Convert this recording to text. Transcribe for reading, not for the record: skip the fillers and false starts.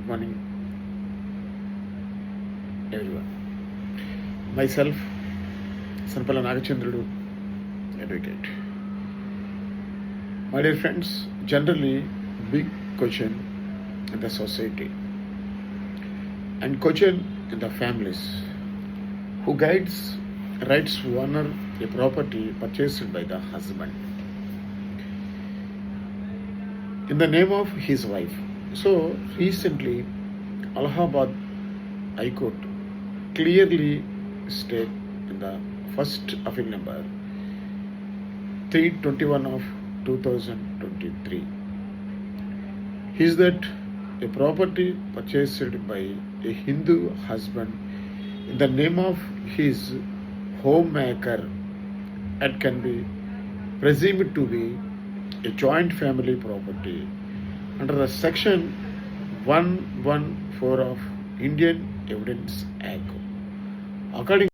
Good morning, everyone. Myself, Sanpala Nagachandrudu, advocate. My dear friends, generally big question in the society and question in the families. Who guides rights to honor a property purchased by the husband in the name of his wife. So recently, Allahabad High Court clearly state in the first appeal number 321 of 2023 is that a property purchased by a Hindu husband in the name of his homemaker it can be presumed to be a joint family property under the section 114 of Indian Evidence Act. According